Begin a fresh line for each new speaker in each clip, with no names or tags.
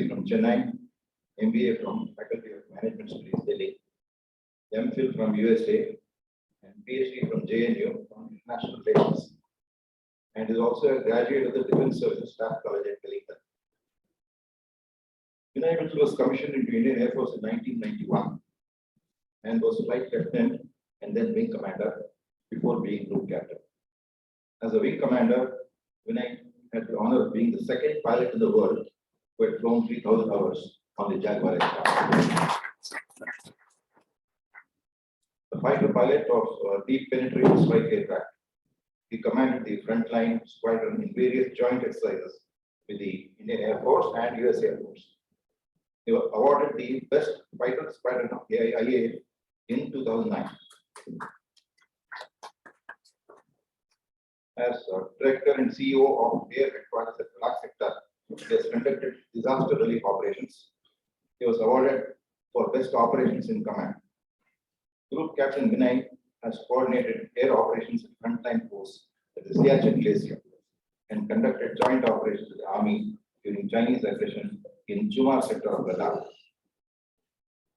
from Chennai, MBA from Faculty of Management Studies, Delhi, MPhil from USA, and PhD from JNU on International Relations, and is also a graduate of the Defense Services Staff College at Kautilya. Vinay Vittal was commissioned into Indian Air Force in 1991 and was flight lieutenant and then wing commander before being group captain. As a wing commander, Vinay had the honor of being the second pilot in the world who had flown 3,000 hours on the Jaguar aircraft. The fighter pilot of deep penetrating strike aircraft, he commanded the frontline squadron in various joint exercises with the Indian Air Force and US Air Force. He was awarded the Best Fighter Squadron of AIA in 2009. As Director and CEO of Air Headquarters at Black Sector, he has conducted disaster relief operations. He was awarded for Best Operations in Command. Group Captain Vinay has coordinated air operations in frontline force at the Siachen Glacier and conducted joint operations with the Army during Chinese aggression in Jumar sector of Ladakh.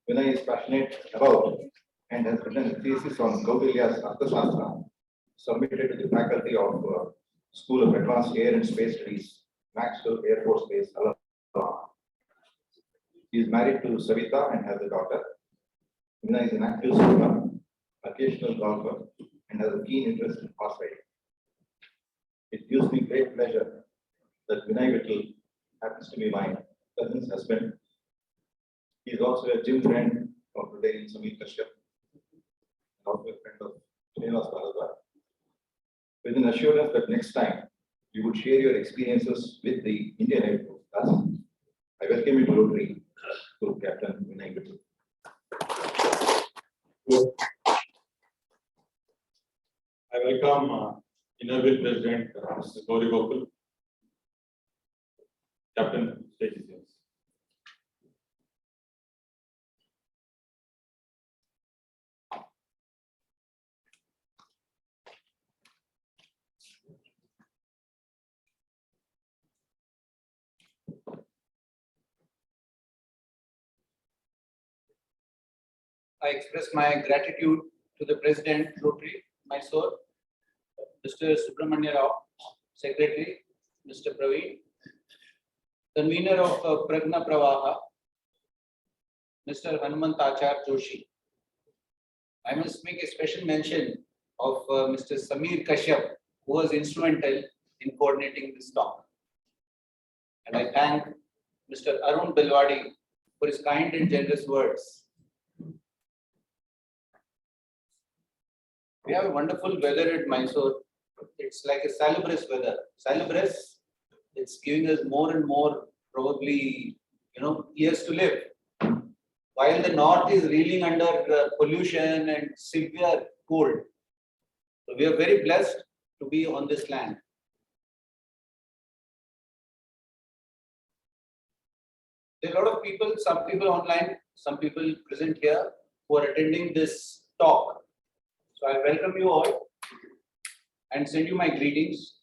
Vinay is passionate about and has written a thesis on Kautilya's Arthashastra, submitted to the faculty of School of Advanced Air and Space Studies, Maxwell Air Force Base, Alabama. He is married to Savita and has a daughter. Vinay is an active swimmer, occasional golfer, and has a keen interest in horse riding. It gives me great pleasure that Vinay Vittal happens to be my cousin's husband. He is also a gym friend of Rotary Mysuru, and also a friend of Srinivas Bharadwaj. With an assurance that next time you would share your experiences with the Indian Air Force, I welcome you to Rotary, Group Captain Vinay Vittal.
I welcome Innerville President Mr. Gauri Gokul. Captain, stage is yours.
I express my gratitude to the President, Rotary Mysuru, Mr. Subramanya Rao, Secretary, Mr. Praveen, Convener of Prajna Pravaha, Mr. Hanumantachar Joshi. I must make a special mention of Mr. Samir Kashyap, who was instrumental in coordinating this talk. And I thank Mr. Arun Belwadi for his kind and generous words. We have a wonderful weather at Mysore. It's like a salubrious weather. Salubrious, it's giving us more and more, probably, years to live. While the north is reeling under pollution and severe cold. So we are very blessed to be on this land. There are a lot of people, some people online, some people present here who are attending this talk. So I welcome you all and send you my greetings.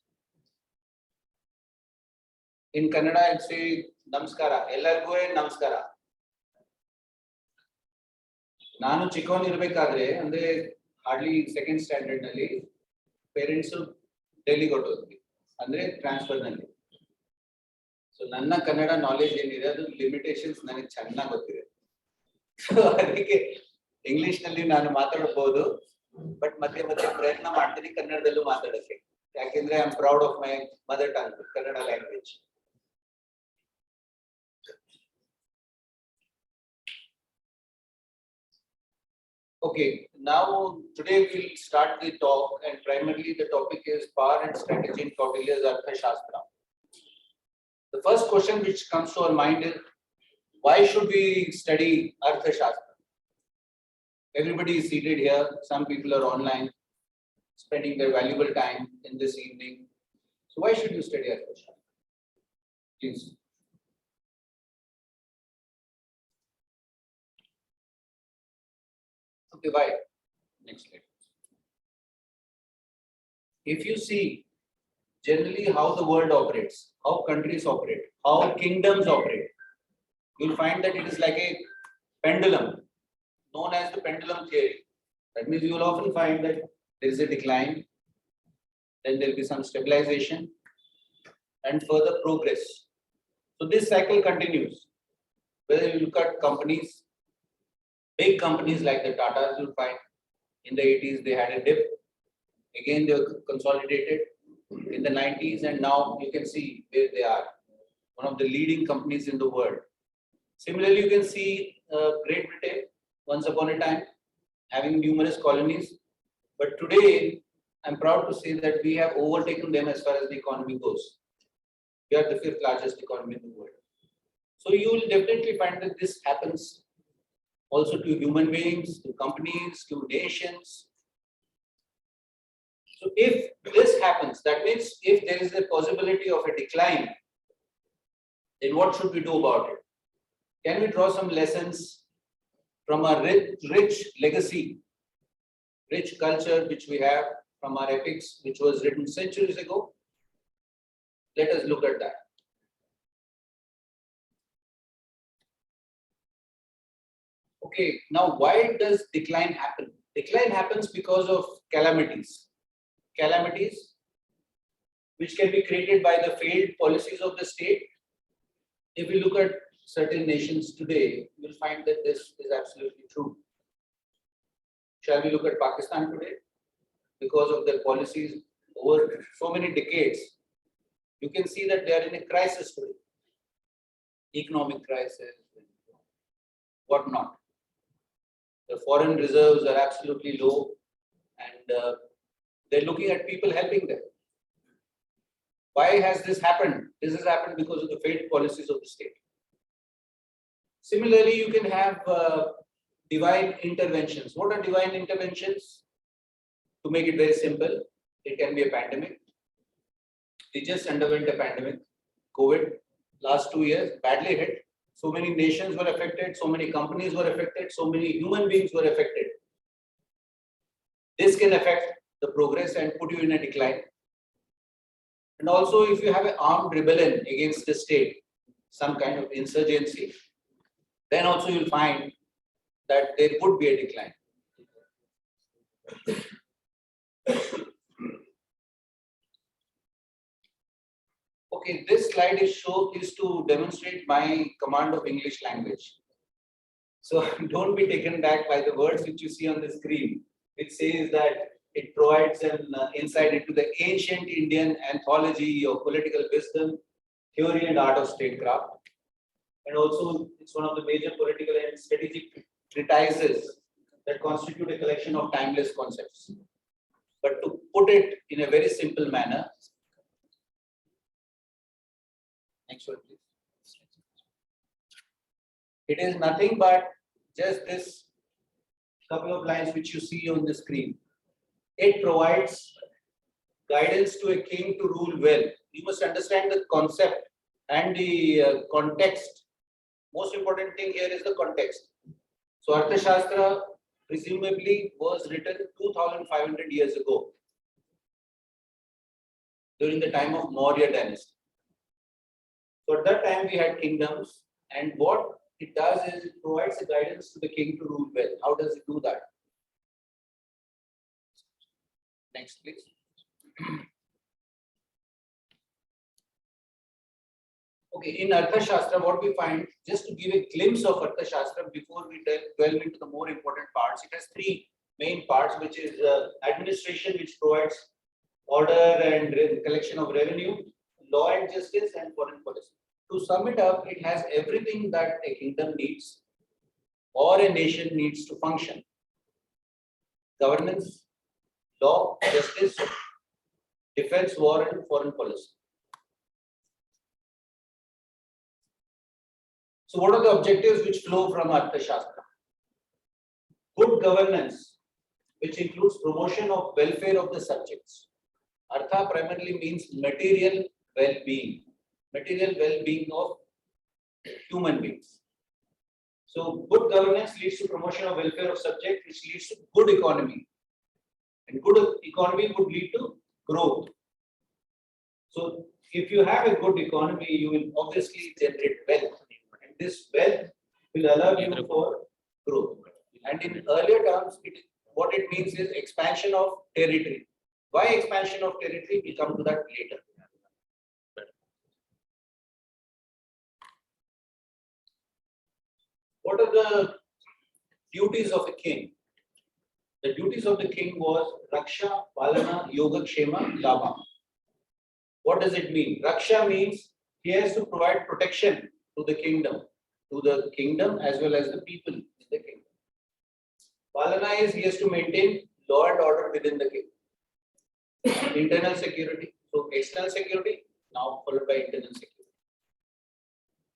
In Kannada, I'd say Namaskara. Ellargu Namaskara. Nanu ಚಿಕ್ಕವನು ಇರಬೇಕಾದ್ರೆ ಅಂದ್ರೆ hardly second standard ನಲ್ಲಿ parents ಡೆಲ್ಲಿಗೆ ಹೊರಟೋದ್ವಿ ಅಂದ್ರೆ transfer ನಲ್ಲಿ. So ನನ್ನ Kannada knowledge ಏನಿದೆ ಅದು limitations ನನಗೆ ಚೆನ್ನಾಗಿ ಗೊತ್ತಿದೆ. ಸೊ ಅದಕ್ಕೆ ಇಂಗ್ಲಿಷ್ ನಲ್ಲಿ ನಾನು ಮಾತಾಡಬಹುದು, ಬಟ್ ಮತ್ತೆ ಮತ್ತೆ ಪ್ರಯತ್ನ ಮಾಡ್ತೀನಿ ಕನ್ನಡದಲ್ಲೂ ಮಾತಾಡಕ್ಕೆ. ಯಾಕೆಂದ್ರೆ I am proud of my mother tongue, Kannada language. Okay, now today we'll start the talk, and primarily the topic is power and strategy in Kautilya's Arthashastra. The first question which comes to our mind is, why should we study Arthashastra? Everybody is seated here, some people are online, spending their valuable time in this evening. So why should you study Arthashastra? Please. Okay, why? Next slide. If you see generally how the world operates, how countries operate, how kingdoms operate, you'll find that it is like a pendulum, known as the pendulum theory. That means you will often find that there is a decline, then there will be some stabilization and further progress. So this cycle continues. Whether you look at companies, big companies like the Tatas, you'll find in the 80s they had a dip. Again, they were consolidated in the 90s, and now you can see where they are, one of the leading companies in the world. Similarly, you can see Great Britain, once upon a time, having numerous colonies. But today, I'm proud to say that we have overtaken them as far as the economy goes. We are the 5th largest economy in the world. So you will definitely find that this happens also to human beings, to companies, to nations. So if this happens, that means if there is a possibility of a decline, then what should we do about it? Can we draw some lessons from our rich legacy, rich culture which we have from our epics, which was written centuries ago? Let us look at that. Okay, now why does decline happen? Decline happens because of calamities. Calamities which can be created by the failed policies of the state. If we look at certain nations today, you will find that this is absolutely true. Shall we look at Pakistan today? Because of their policies over so many decades, you can see that they are in a crisis today. Economic crisis, whatnot. The foreign reserves are absolutely low, and they're looking at people helping them. Why has this happened? This has happened because of the failed policies of the state. Similarly, you can have divine interventions. What are divine interventions? To make it very simple, it can be a pandemic. We just underwent a pandemic, COVID, last 2 years, badly hit. So many nations were affected, so many companies were affected, so many human beings were affected. This can affect the progress and put you in a decline. And also, if you have an armed rebellion against the state, some kind of insurgency, then also you'll find that there would be a decline. Okay, this slide is to demonstrate my command of English language. So don't be taken back by the words which you see on the screen. It says that it provides an insight into the ancient Indian anthology of political wisdom, theory and art of statecraft. And also it's one of the major political and strategic treatises that constitute a collection of timeless concepts. But to put it in a very simple manner, next one, please. It is nothing but just this couple of lines which you see on the screen. It provides guidance to a king to rule well. You must understand the concept and the context. Most important thing here is the context. So Arthashastra presumably was written 2500 years ago, during the time of Maurya dynasty. So at that time we had kingdoms, and what it does is it provides a guidance to the king to rule well. How does it do that? Next, please. Okay, in Arthashastra, what we find, just to give a glimpse of Arthashastra before we delve into the more important parts, it has three main parts, which is administration, which provides order and collection of revenue, law and justice, and foreign policy. To sum it up, it has everything that a kingdom needs or a nation needs to function: governance, law, justice, defense, war, and foreign policy. So what are the objectives which flow from Arthashastra? Good governance, which includes promotion of welfare of the subjects. Artha primarily means material well-being of human beings. So good governance leads to promotion of welfare of subjects, which leads to good economy. And good economy would lead to growth. So if you have a good economy, you will obviously generate wealth. this wealth will allow you for growth. And in earlier terms, what it means is expansion of territory. Why expansion of territory? We'll come to that later. What are the duties of a king? The duties of the king was Raksha, Palana, Yogakshema, Labha. What does it mean? Raksha means he has to provide protection to the kingdom as well as the people in the kingdom. Palana is he has to maintain law and order within the kingdom. Internal security. So external security, now followed by internal security.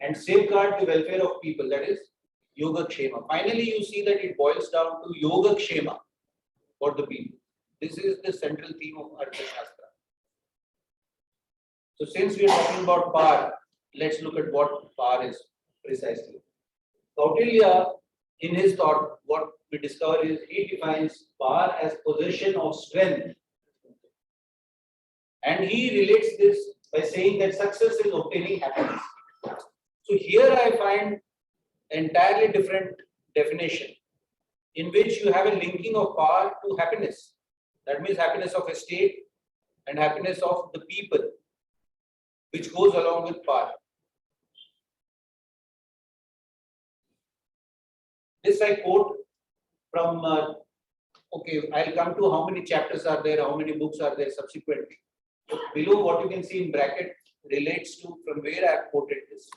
And safeguard the welfare of people, that is Yogakshema. Finally, you see that it boils down to Yogakshema for the people. This is the central theme of Arthashastra. So since we are talking about power, let's look at what power is precisely. Kautilya, in his thought, what we discover is he defines power as possession of strength. And he relates this by saying that success is obtaining happiness. So here I find entirely different definition in which you have a linking of power to happiness. That means happiness of a state and happiness of the people, which goes along with power. This I quote from, okay, I'll come to how many chapters are there, how many books are there subsequently. So below what you can see in bracket relates to from where I have quoted this.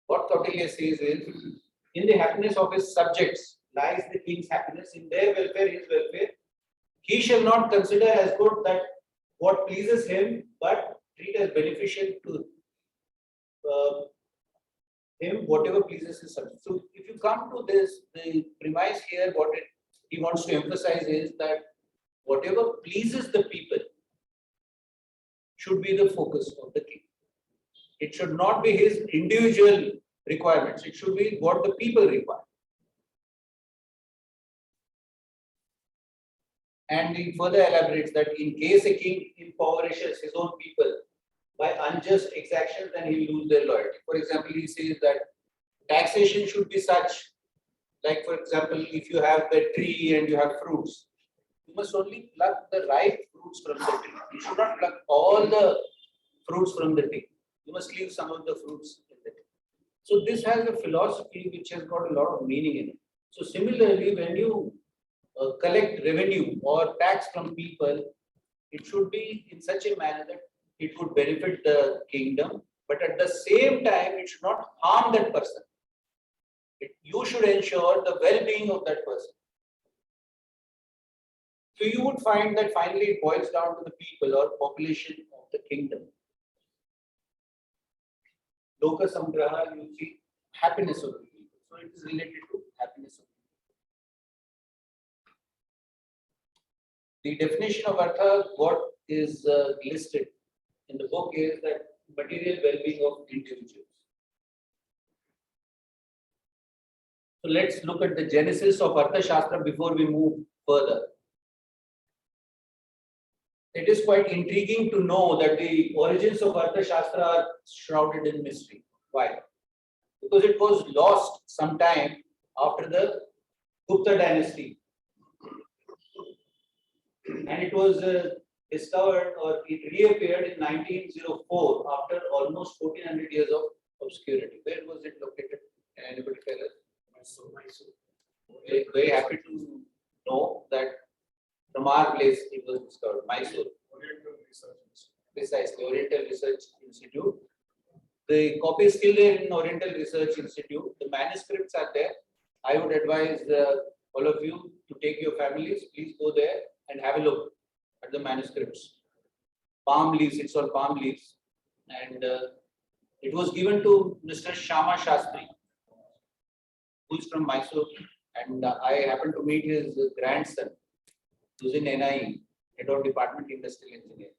What Kautilya says is, in the happiness of his subjects lies the king's happiness, in their welfare, his welfare. He shall not consider as good that what pleases him, but treat as beneficial to him whatever pleases his subjects. So if you come to this, the premise here, he wants to emphasize is that whatever pleases the people should be the focus of the king. It should not be his individual requirements. It should be what the people require. And he further elaborates that in case a king impoverishes his own people by unjust exactions, then he will lose their loyalty. For example, he says that taxation should be such, like for example, if you have a tree and you have fruits, you must only pluck the ripe fruits from the tree. You should not pluck all the fruits from the tree. You must leave some of the fruits in the tree. So this has a philosophy which has got a lot of meaning in it. So similarly, when you collect revenue or tax from people, it should be in such a manner that it would benefit the kingdom, but at the same time, it should not harm that person. You should ensure the well-being of that person. So you would find that finally it boils down to the people or population of the kingdom. Loka Samgraha, you see happiness of the people. So it is related to happiness of the people. The definition of Artha, what is listed in the book is that material well-being of individuals. So let's look at the genesis of Arthashastra before we move further. It is quite intriguing to know that the origins of Arthashastra are shrouded in mystery. Why? Because it was lost sometime after the Gupta dynasty. And it was discovered, or it reappeared in 1904 after almost 1400 years of obscurity. Where was it located? Can anybody tell us? Mysuru. Very happy to know that from our place it was discovered. Mysuru. Precisely, Oriental Research Institute. The copy is still there in Oriental Research Institute. The manuscripts are there. I would advise all of you to take your families. Please go there and have a look at the manuscripts. Palm leaves, it's on palm leaves. And it was given to Mr. Shama Shastri, who is from Mysore. And I happened to meet his grandson, who's in NIE, Head of Department Industrial Engineering.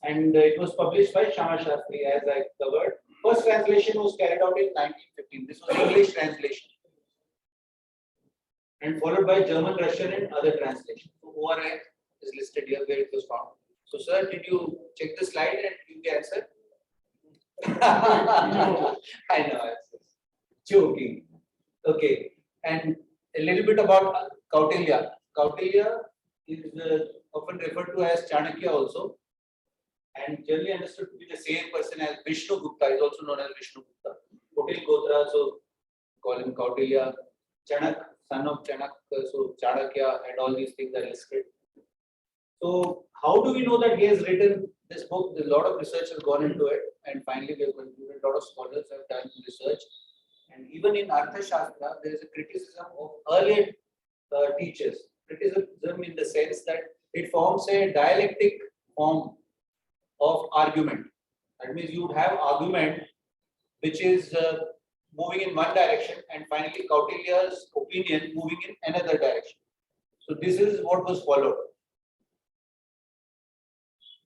And it was published by Shama Shastri, as I covered. First translation was carried out in 1915. This was English translation. And followed by German, Russian, and other translations. So ORI is listed here where it was found. So, sir, did you check the slide and give the answer? I know, I was joking. Okay, and a little bit about Kautilya. Kautilya is often referred to as Chanakya also, and generally understood to be the same person as Vishnu Gupta, is also known as Vishnu Gupta. Kautil Gotra, so call him Kautilya. Chanak, son of Chanak, so Chanakya, and all these things are listed. So, how do we know that he has written this book? A lot of research has gone into it, and finally, we have concluded. A lot of scholars have done research, and even in Arthashastra, there is a criticism of earlier teachers. Criticism in the sense that it forms a dialectic form of argument. That means you would have argument which is moving in one direction, and finally Kautilya's opinion moving in another direction. So this is what was followed.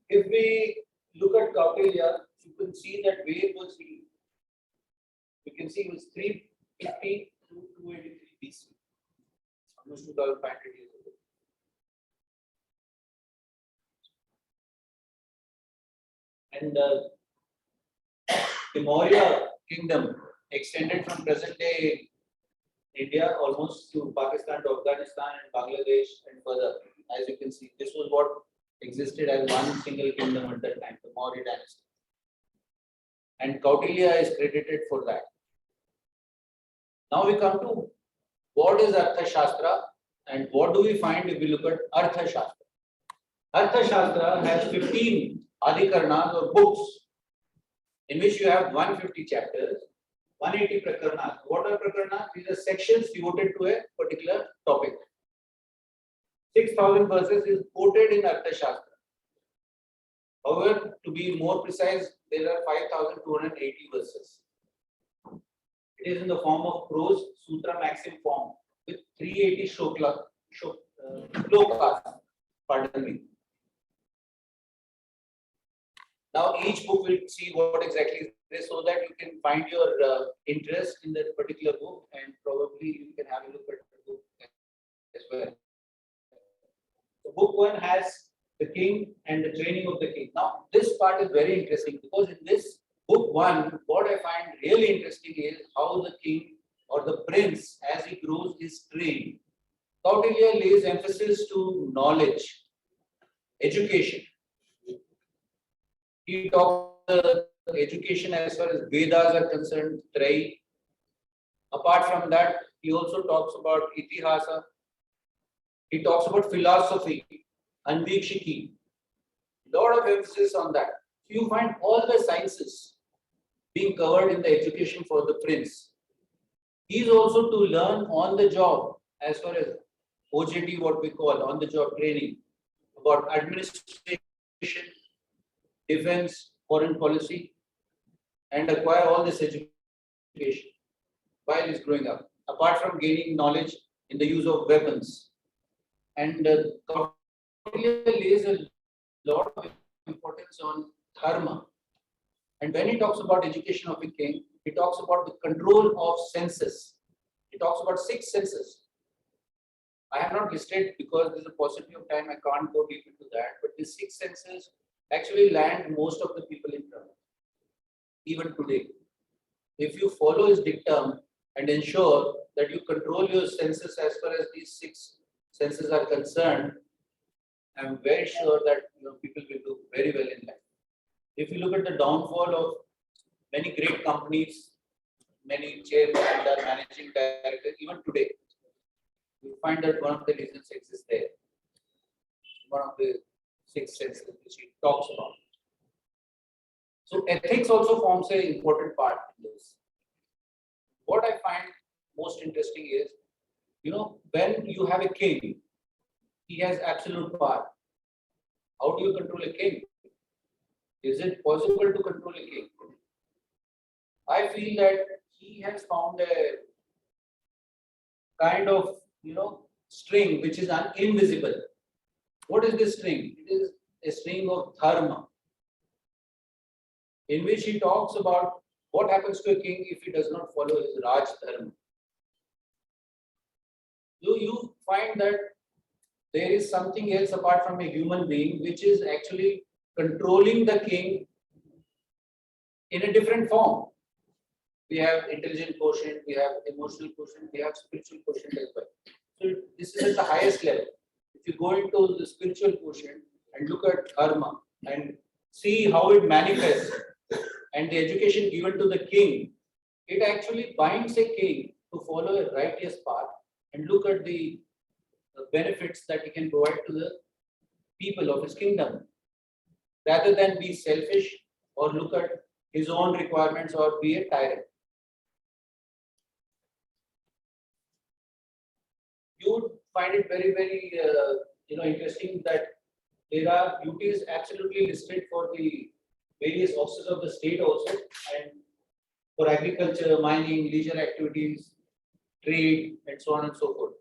If we look at Kautilya, you can see that where was he? You can see he was 350 to 283 BC, almost 2,500 years ago. And the Maurya kingdom extended from present-day India almost to Pakistan to Afghanistan and Bangladesh and further. As you can see, this was what existed as one single kingdom at that time, the Maurya dynasty. And Kautilya is credited for that. Now we come to what is Arthashastra and what do we find if we look at Arthashastra. Arthashastra has 15 adhikarnas or books in which you have 150 chapters, 180 prakarnas. What are prakarnas? These are sections devoted to a particular topic. 6,000 verses is quoted in Arthashastra. However, to be more precise, there are 5,280 verses. It is in the form of prose, sutra maxim form with 380 shlokas. Pardon me. Now each book will see what exactly is there so that you can find your interest in that particular book, and probably you can have a look at the book as well. So book 1 has the king and the training of the king. Now this part is very interesting because in this book 1, what I find really interesting is how the king or the prince, as he grows, is trained. Kautilya lays emphasis to knowledge, education. He talks about education as far as Vedas are concerned, Trai. Apart from that, he also talks about Itihasa. He talks about philosophy, Anvikshiki. Lot of emphasis on that. You find all the sciences being covered in the education for the prince. He is also to learn on the job as far as OJT, what we call on the job training, about administration, defense, foreign policy, and acquire all this education while he's growing up, apart from gaining knowledge in the use of weapons. And Kautilya lays a lot of importance on dharma. And when he talks about education of a king, he talks about the control of senses. He talks about 6 senses. I have not listed because there's a paucity of time, I can't go deep into that, but the 6 senses actually land most of the people in trouble, even today. If you follow his dictum and ensure that you control your senses as far as these 6 senses are concerned, I'm very sure that people will do very well in life. If you look at the downfall of many great companies, many chairmen and managing directors, even today, you find that one of the reasons exists there. One of the 6 senses which he talks about. So ethics also forms an important part in this. What I find most interesting is, when you have a king, he has absolute power. How do you control a king? Is it possible to control a king? I feel that he has found a kind of, string which is invisible. What is this string? It is a string of dharma, in which he talks about what happens to a king if he does not follow his Raj Dharma. You find that there is something else apart from a human being which is actually controlling the king in a different form. We have intelligent quotient, we have emotional quotient, we have spiritual quotient as well. So this is at the highest level. If you go into the spiritual quotient and look at karma and see how it manifests and the education given to the king, it actually binds a king to follow a righteous path and look at the benefits that he can provide to the people of his kingdom, rather than be selfish or look at his own requirements or be a tyrant. You would find it very, very interesting that there are duties absolutely listed for the various offices of the state also, and for agriculture, mining, leisure activities, trade, and so on and so forth.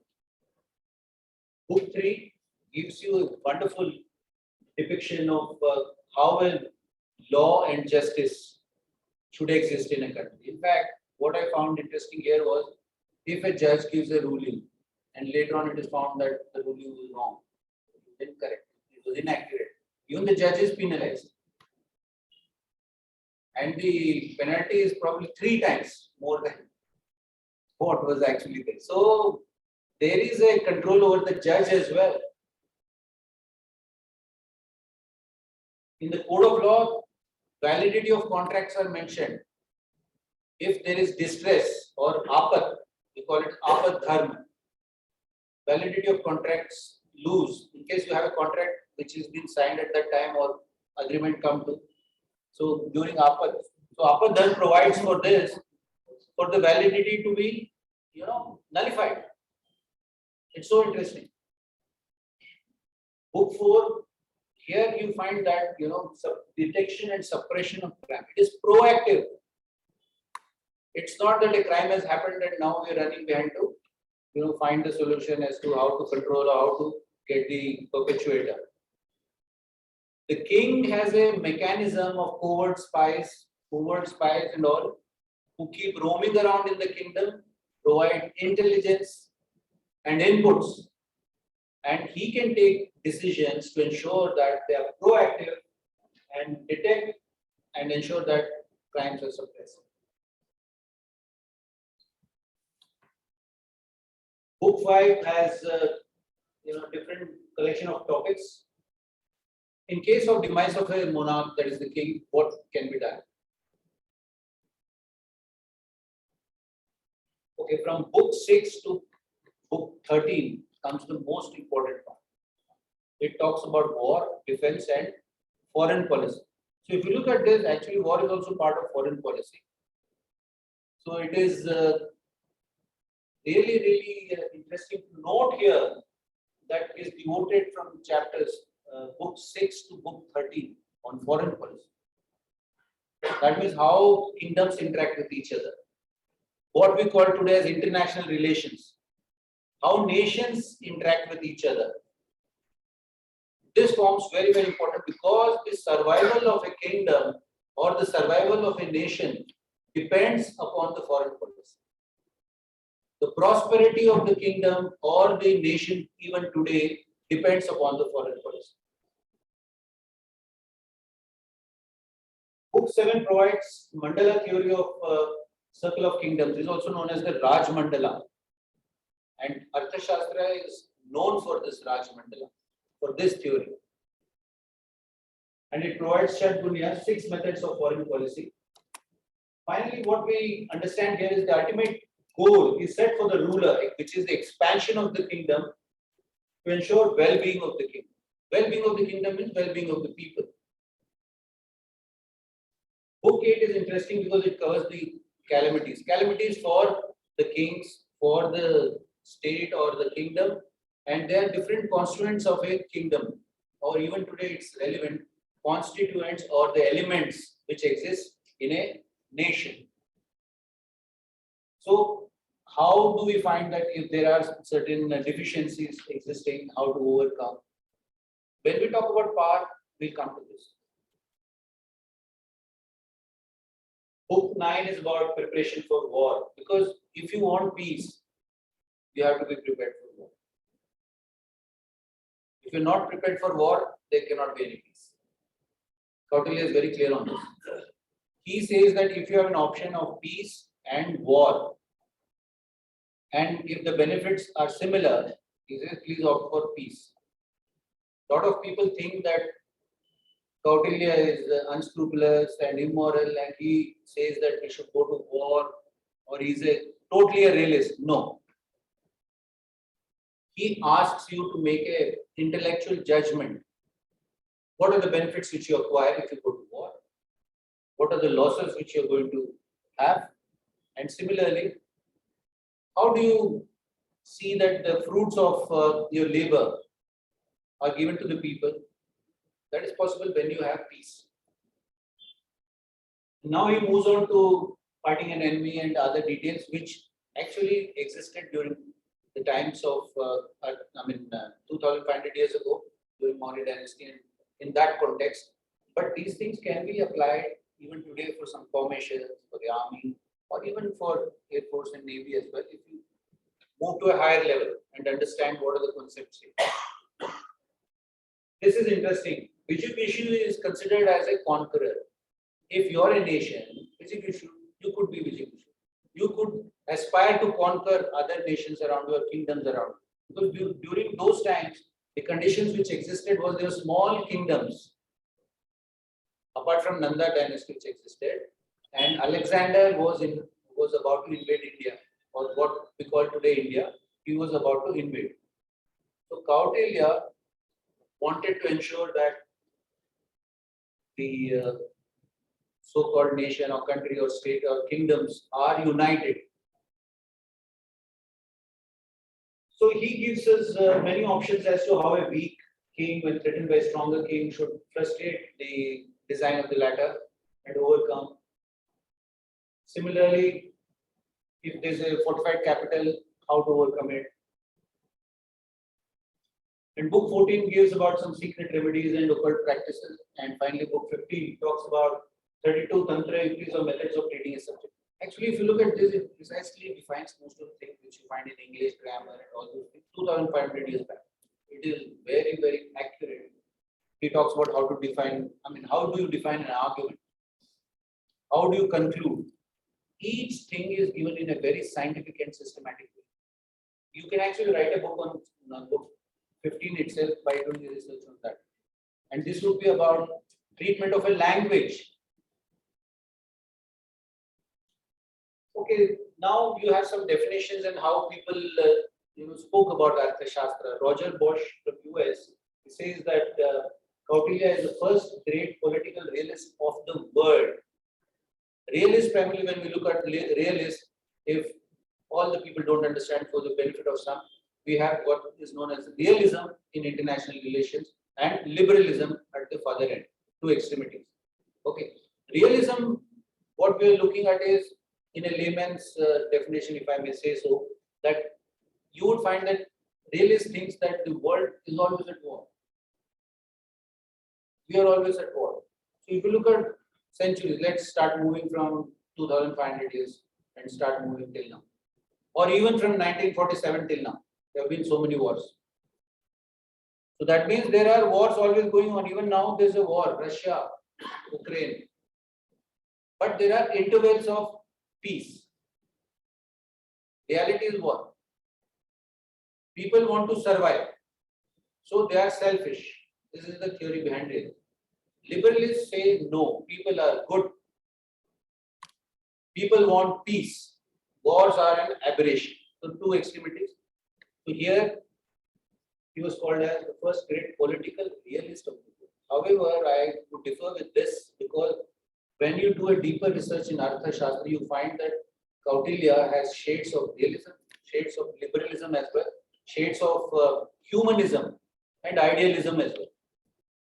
Book 3 gives you a wonderful depiction of how a law and justice should exist in a country. In fact, what I found interesting here was if a judge gives a ruling and later on it is found that the ruling was wrong, it was incorrect, it was inaccurate, even the judge is penalized. And the penalty is probably 3 times more than what was actually there. So there is a control over the judge as well. In the code of law, validity of contracts are mentioned. If there is distress or apat, we call it apat dharma, validity of contracts lose in case you have a contract which has been signed at that time or agreement come to. So during apat, so apat dharma provides for this, for the validity to be, nullified. It's so interesting. Book 4, here you find that, detection and suppression of crime. It is proactive. It's not that a crime has happened and now we are running behind to, find the solution as to how to control or how to get the perpetuator. The king has a mechanism of covert spies and all, who keep roaming around in the kingdom, provide intelligence and inputs, and he can take decisions to ensure that they are proactive and detect and ensure that crimes are suppressed. Book 5 has different collection of topics. In case of demise of a monarch, that is the king, what can be done? Okay, from book 6 to book 13 comes the most important part. It talks about war, defense, and foreign policy. So if you look at this, actually war is also part of foreign policy. So it is really, really interesting to note here that is devoted from chapters book 6 to book 13 on foreign policy. That means how kingdoms interact with each other. What we call today as international relations. How nations interact with each other. This forms very, very important because the survival of a kingdom or the survival of a nation depends upon the foreign policy. The prosperity of the kingdom or the nation even today depends upon the foreign policy. Book 7 provides mandala theory of circle of kingdoms. It is also known as the Raj Mandala. And Arthashastra is known for this Raj Mandala, for this theory. And it provides Shadgunya, 6 methods of foreign policy. Finally, what we understand here is the ultimate goal is set for the ruler, which is the expansion of the kingdom to ensure well-being of the kingdom. Well-being of the kingdom means well-being of the people. Book 8 is interesting because it covers the calamities. Calamities for the kings, for the state or the kingdom, and there are different constituents of a kingdom, or even today it's relevant, constituents or the elements which exist in a nation. So how do we find that if there are certain deficiencies existing, how to overcome? When we talk about power, we'll come to this. Book 9 is about preparation for war, because if you want peace, you have to be prepared for war. If you're not prepared for war, there cannot be any peace. Kautilya is very clear on this. he says that if you have an option of peace and war, and if the benefits are similar, he says please opt for peace. A lot of people think that Kautilya is unscrupulous and immoral, and he says that we should go to war, or he's totally a realist. No. He asks you to make an intellectual judgment. What are the benefits which you acquire if you go to war? What are the losses which you're going to have? And similarly, how do you see that the fruits of your labor are given to the people? That is possible when you have peace. Now he moves on to fighting an enemy and other details which actually existed during the times of 2,500 years ago during Maurya dynasty, and in that context. But these things can be applied even today for some formations, for the army, or even for Air Force and Navy as well, if you move to a higher level and understand what are the concepts here. This is interesting. Vijayabhishu is considered as a conqueror. If you're a nation, Vijayabhishu, you could be Vijayabhishu. You could aspire to conquer other nations around you or kingdoms around you. Because during those times, the conditions which existed was there were small kingdoms, apart from Nanda dynasty which existed, and Alexander was about to invade India, or what we call today India. He was about to invade. So Kautilya wanted to ensure that the so-called nation or country or state or kingdoms are united. So he gives us many options as to how a weak king, when threatened by a stronger king, should frustrate the design of the latter and overcome. Similarly, if there is a fortified capital, how to overcome it. And book 14 gives about some secret remedies and occult practices. And finally, book 15 talks about 32 tantra yuktis or methods of treating a subject. Actually, if you look at this, it precisely defines most of the things which you find in English grammar and all those things 2,500 years back. It is very, very accurate. He talks about how to define, how do you define an argument? How do you conclude? Each thing is given in a very scientific and systematic way. You can actually write a book on book 15 itself by doing research on that. And this would be about treatment of a language. Okay, now you have some definitions and how people spoke about Arthashastra. Roger Bosch from US, he says that Kautilya is the first great political realist of the world. Realist, primarily when we look at realist, if all the people don't understand for the benefit of some, we have what is known as realism in international relations and liberalism at the further end, two extremities. Okay, realism, what we are looking at is, in a layman's definition, if I may say so, that you would find that realist thinks that the world is always at war. We are always at war. So if you look at centuries, let's start moving from 2,500 years and start moving till now. Or even from 1947 till now. There have been so many wars. So that means there are wars always going on. Even now there is a war, Russia, Ukraine. But there are intervals of peace. Reality is war. People want to survive. So they are selfish. This is the theory behind it. Liberalists say no, people are good. People want peace. Wars are an aberration. So two extremities. So here he was called as the first great political realist of the world. However, I would differ with this because when you do a deeper research in Arthashastra, you find that Kautilya has shades of realism, shades of liberalism as well, shades of humanism and idealism as well.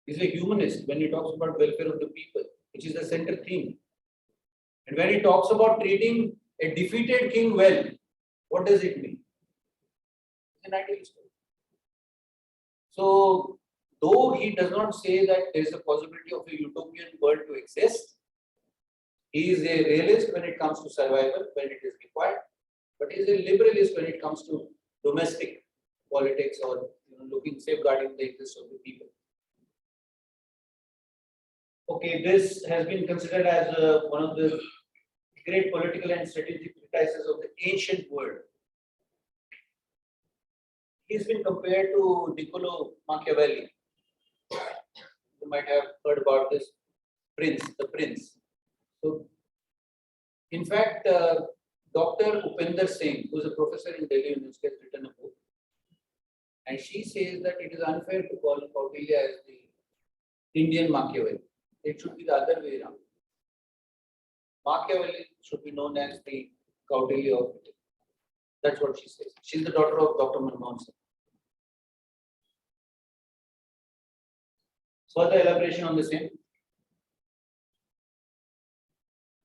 He's a humanist when he talks about welfare of the people, which is the center theme. And when he talks about treating a defeated king well, what does it mean? It's an idealist. So, though he does not say that there is a possibility of a utopian world to exist, he is a realist when it comes to survival, when it is required, but he is a liberalist when it comes to domestic politics or safeguarding the interests of the people. Okay, this has been considered as one of the great political and strategic treatises of the ancient world. He's been compared to Niccolo Machiavelli. You might have heard about this the prince. So, in fact, Dr. Upender Singh, who is a professor in Delhi University, has written a book, and she says that it is unfair to call Kautilya as the Indian Machiavelli. It should be the other way around. Machiavelli should be known as the Kautilya of Italy. That's what she says. She's the daughter of Dr. Manmohan Singh. Further elaboration on the same.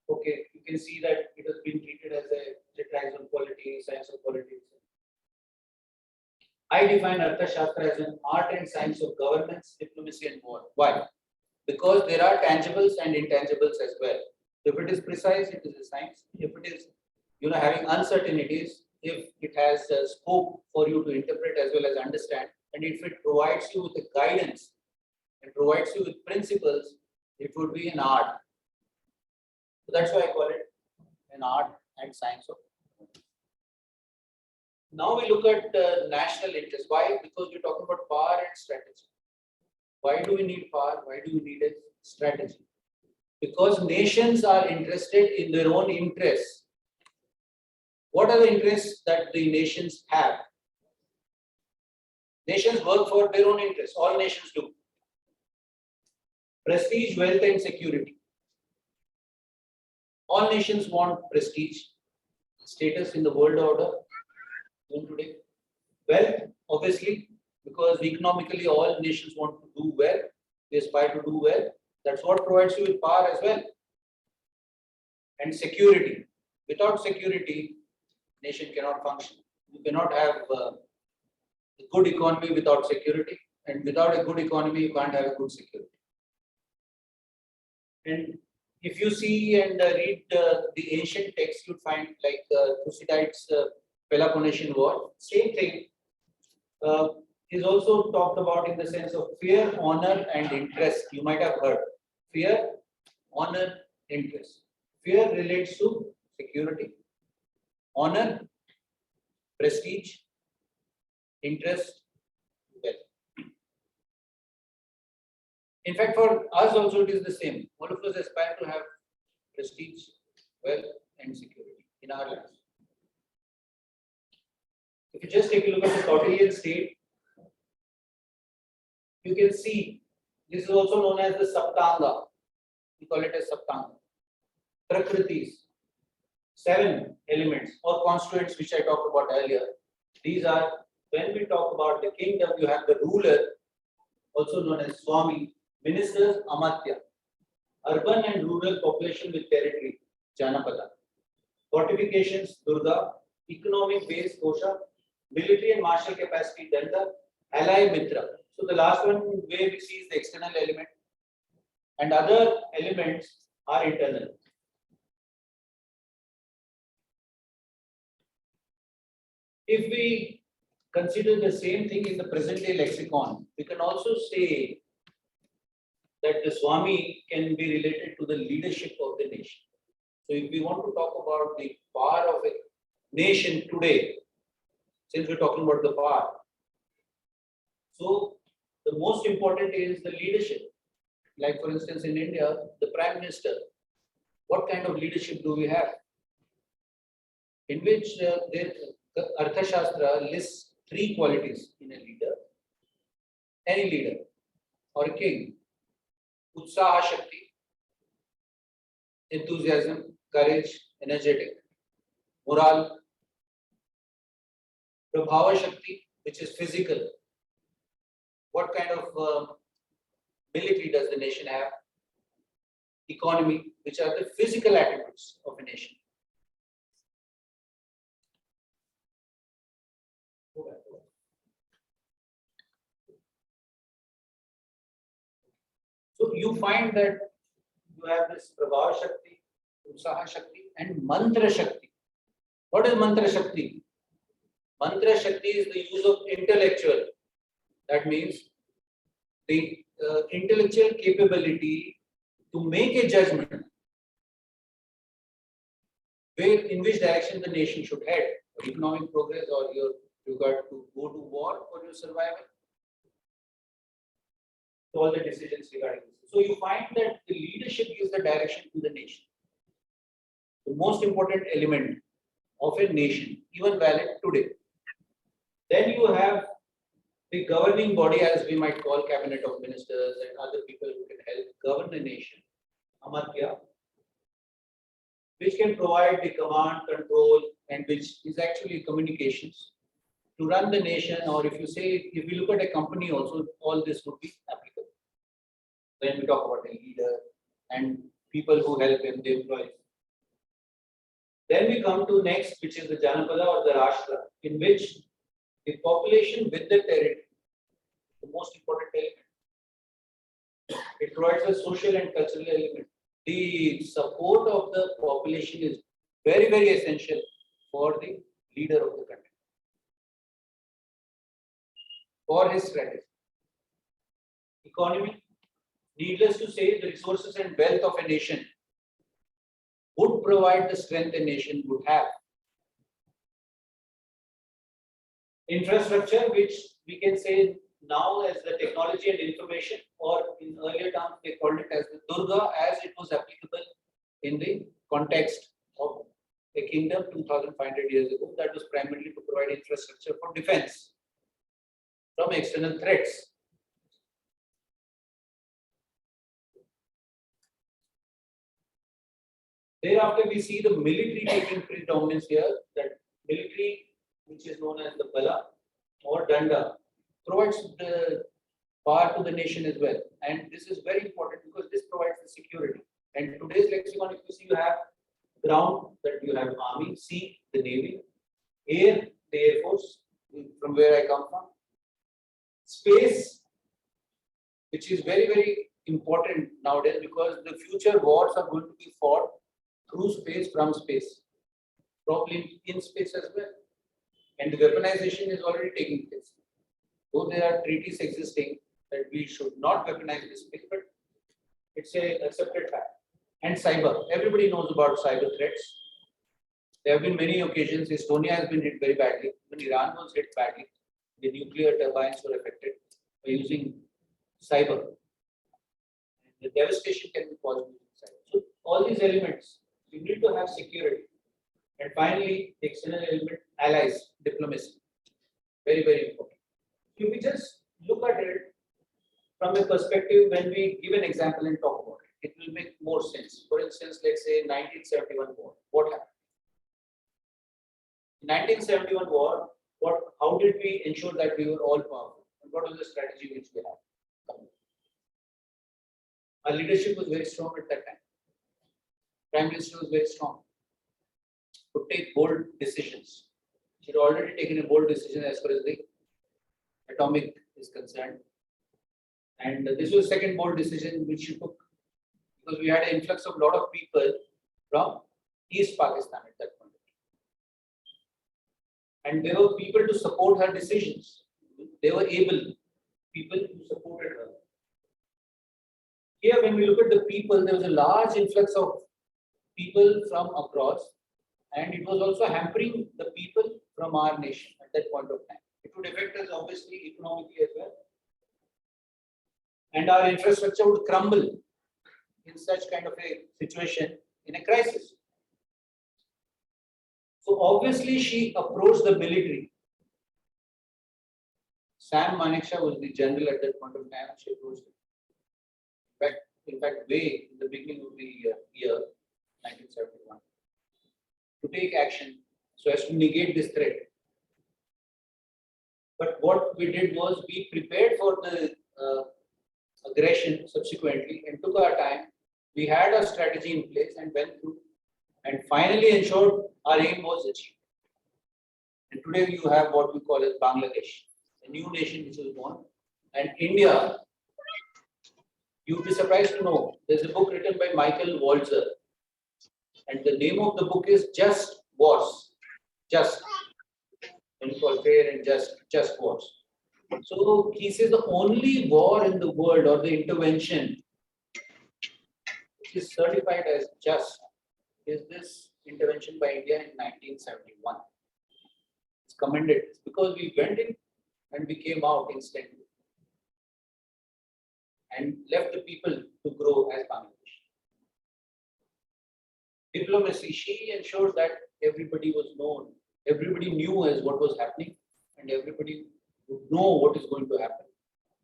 Okay, you can see that it has been treated as a treatise on polity, science of politics. I define Arthashastra as an art and science of governance, diplomacy, and war. Why? Because there are tangibles and intangibles as well. If it is precise, it is a science. If it is, having uncertainties, if it has a scope for you to interpret as well as understand, and if it provides you with a guidance and provides you with principles, it would be an art. So that's why I call it an art and science of. Now we look at national interest. Why? Because we're talking about power and strategy. Why do we need power? Why do we need a strategy? Because nations are interested in their own interests. What are the interests that the nations have? Nations work for their own interests. All nations do. Prestige, wealth, and security. All nations want prestige, status in the world order. Even today, wealth, obviously, because economically all nations want to do well, they aspire to do well. That's what provides you with power as well. And security. Without security, nation cannot function. You cannot have a good economy without security, and without a good economy, you can't have a good security. And if you see and read the ancient texts, you'd find like Thucydides' Peloponnesian War. Same thing is also talked about in the sense of fear, honor, and interest. You might have heard fear, honor, interest. Fear relates to security, honor, prestige, interest, wealth. In fact, for us also it is the same. All of us aspire to have prestige, wealth, and security in our lives. If you just take a look at the Kautilyan state, you can see this is also known as the Saptanga. We call it as Saptanga. Prakritis, 7 elements or constituents which I talked about earlier. These are, when we talk about the kingdom, you have the ruler, also known as Swami, ministers, Amatya, urban and rural population with territory, Janapada, fortifications, Durga, economic base, Kosha, military and martial capacity, Danda, ally, Mitra. So the last one where we see is the external element, and other elements are internal. If we consider the same thing in the present day lexicon, we can also say that the Swami can be related to the leadership of the nation. So if we want to talk about the power of a nation today, since we're talking about the power, so the most important is the leadership. Like for instance, in India, the Prime Minister, what kind of leadership do we have? In which the Arthashastra lists 3 qualities in a leader, any leader or a king. Utsaha Shakti, enthusiasm, courage, energetic, morale. Prabhava Shakti, which is physical. What kind of military does the nation have? Economy, which are the physical attributes of a nation. So you find that you have this Prabhava Shakti, Utsaha Shakti, and Mantra Shakti. What is Mantra Shakti? Mantra Shakti is the use of intellectual. That means the intellectual capability to make a judgment in which direction the nation should head, for economic progress or you got to go to war for your survival. All the decisions regarding this. So you find that the leadership gives the direction to the nation. The most important element of a nation, even valid today. Then you have the governing body, as we might call cabinet of ministers and other people who can help govern the nation, Amartya, which can provide the command, control, and which is actually communications to run the nation. Or if you say, if you look at a company also, all this would be applicable. Then we talk about a leader and people who help him, the employees. Then we come to next, which is the Janapada or the Rashtra, in which the population with the territory, the most important element. It provides a social and cultural element. The support of the population is very, very essential for the leader of the country, for his strategy. Economy, needless to say, the resources and wealth of a nation would provide the strength a nation would have. Infrastructure, which we can say now as the technology and information, or in earlier times they called it as the Durga, as it was applicable in the context of a kingdom 2,500 years ago. That was primarily to provide infrastructure for defense from external threats. Thereafter, we see the military taking predominance here. That military, which is known as the Bala or Danda, provides the power to the nation as well. And this is very important because this provides the security. And today's lexicon, if you see, you have ground, that you have army, sea, the navy, air, the air force, from where I come from, space, which is very, very important nowadays because the future wars are going to be fought through space, from space, probably in space as well. And the weaponization is already taking place. Though there are treaties existing that we should not weaponize this space, but it's a accepted fact. And cyber, everybody knows about cyber threats. There have been many occasions. Estonia has been hit very badly. When Iran was hit badly, the nuclear turbines were affected by using cyber. The devastation can be caused using cyber. So all these elements, you need to have security. And finally, the external element, allies, diplomacy. Very, very important. If we just look at it from a perspective, when we give an example and talk about it, it will make more sense. For instance, let's say 1971 war. What happened? In 1971 war, how did we ensure that we were all powerful? And what was the strategy which we had? Our leadership was very strong at that time. Prime Minister was very strong to take bold decisions. She had already taken a bold decision as far as the atomic is concerned. And this was the second bold decision which she took because we had an influx of a lot of people from East Pakistan at that point. And there were people to support her decisions. They were able people who supported her. Here, when we look at the people, there was a large influx of people from across, and it was also hampering the people from our nation at that point of time. It would affect us obviously economically as well. And our infrastructure would crumble in such kind of a situation in a crisis. So obviously she approached the military. Sam Manekshaw was the general at that point of time. She approached it. In fact, way in the beginning of the year 1971, to take action so as to negate this threat. But what we did was we prepared for the aggression subsequently and took our time. We had a strategy in place and went through and finally ensured our aim was achieved. And today you have what we call as Bangladesh, a new nation which was born. And India, you'd be surprised to know, there's a book written by Michael Walzer. And the name of the book is Just Wars. Just. When you call fair and just wars. So he says the only war in the world or the intervention is certified as just is this intervention by India in 1971. It's commended because we went in and we came out instantly and left the people to grow as Bangladesh. Diplomacy, she ensures that everybody was known, everybody knew as what was happening, and everybody would know what is going to happen.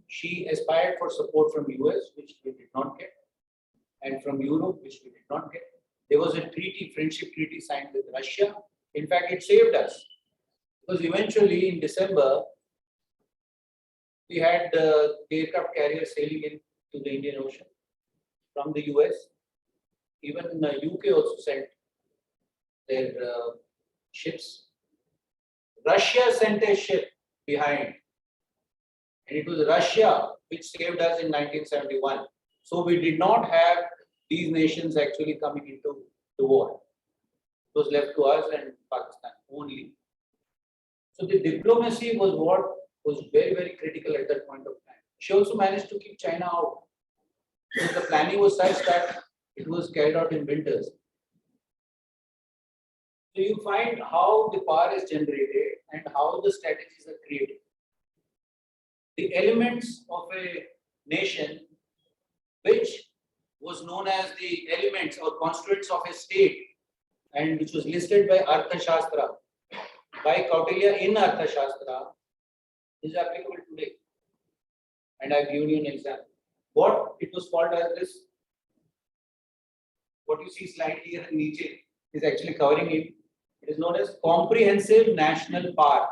She aspired for support from US, which we did not get, and from Europe, which we did not get. There was a treaty, friendship treaty signed with Russia. In fact, it saved us because eventually in December, we had the aircraft carrier sailing into the Indian Ocean from the US. Even the UK also sent their ships. Russia sent a ship behind, and it was Russia which saved us in 1971. So we did not have these nations actually coming into the war. It was left to us and Pakistan only. So the diplomacy was what was very, very critical at that point of time. She also managed to keep China out. So the planning was such that it was carried out in winters. So you find how the power is generated and how the strategies are created. The elements of a nation which was known as the elements or constituents of a state and which was listed by Arthashastra, by Kautilya in Arthashastra, is applicable today. And I've given you an example. What it was called as this, what you see slightly here in Niche is actually covering it. It is known as comprehensive national power.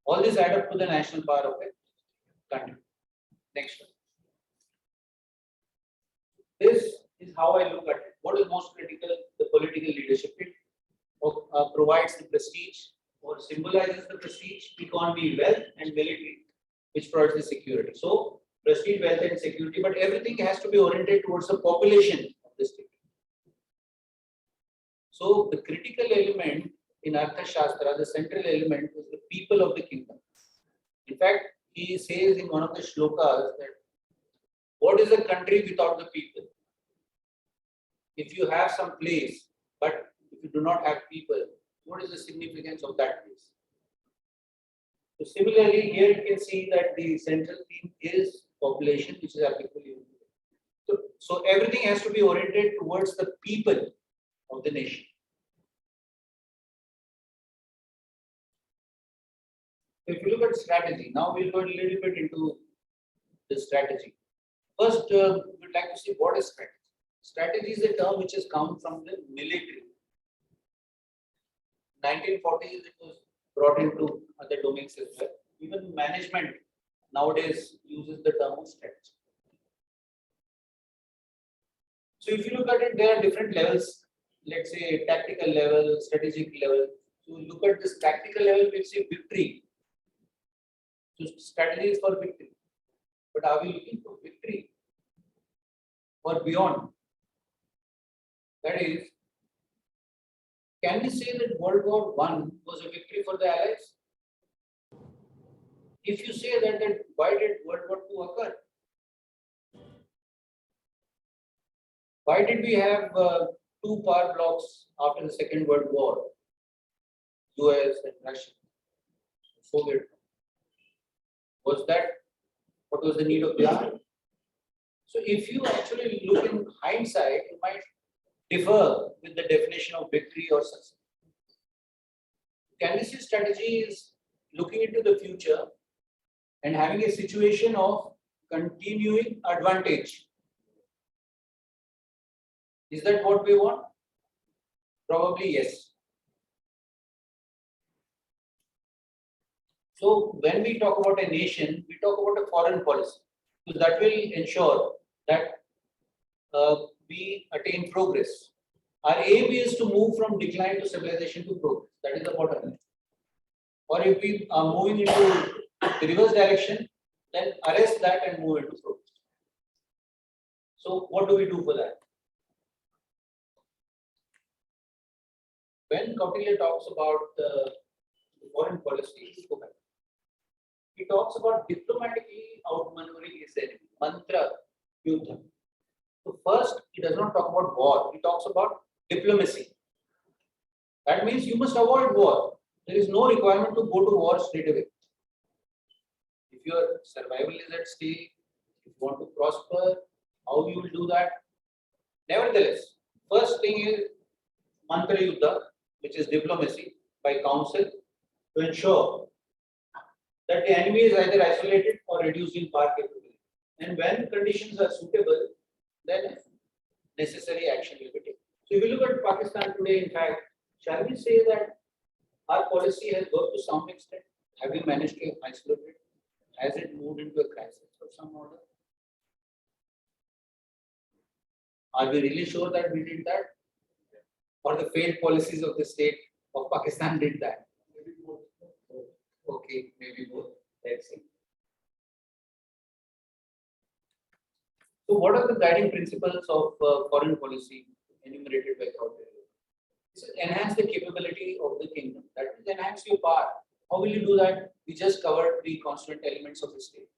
All this add up to the national power of a country. Next one. This is how I look at it. What is most critical? The political leadership. It provides the prestige or symbolizes the prestige, economy, wealth, and military, which provides the security. So, prestige, wealth, and security, but everything has to be oriented towards the population of the state. So, the critical element in Arthashastra, the central element was the people of the kingdom. In fact, he says in one of the shlokas that what is a country without the people? If you have some place, but if you do not have people, what is the significance of that place? So similarly, here you can see that the central theme is population, which is applicable. So everything has to be oriented towards the people of the nation. If you look at strategy, now we'll go a little bit into the strategy. First, we'd like to see what is strategy. Strategy is a term which has come from the military. 1940s, it was brought into other domains as well. Even management nowadays uses the term of strategy. So if you look at it, there are different levels. Let's say tactical level, strategic level. So look at this tactical level, we'll see victory. So strategy is for victory. But are we looking for victory or beyond? That is, can we say that World War I was a victory for the Allies? If you say that, then why did World War II occur? Why did we have two power blocks after the Second World War? US and Russia, Soviet. Was that what was the need of the hour? So if you actually look in hindsight, you might differ with the definition of victory or success. Candidacy strategy is looking into the future and having a situation of continuing advantage. Is that what we want? Probably yes. So when we talk about a nation, we talk about a foreign policy. So that will ensure that we attain progress. Our aim is to move from decline to civilization to progress. That is the bottom line. Or if we are moving into the reverse direction, then arrest that and move into progress. So what do we do for that? When Kautilya talks about the foreign policy, he talks about diplomatically outmaneuvering his enemy. Mantra Yuddha. So first, he does not talk about war. He talks about diplomacy. That means you must avoid war. There is no requirement to go to war straight away. If your survival is at stake, if you want to prosper, how you will do that? Nevertheless, first thing is mantra yuddha, which is diplomacy by council, to ensure that the enemy is either isolated or reduced in power capability. And when conditions are suitable, then necessary action will be taken. So if you look at Pakistan today, in fact, shall we say that our policy has worked to some extent? Have we managed to isolate it? Has it moved into a crisis of some order? Are we really sure that we did that? Or the failed policies of the state of Pakistan did that? Okay, maybe both. Let's see. So, what are the guiding principles of foreign policy enumerated by Kautilya? This is enhance the capability of the kingdom. That is, enhance your power. How will you do that? We just covered the constituent elements of the state.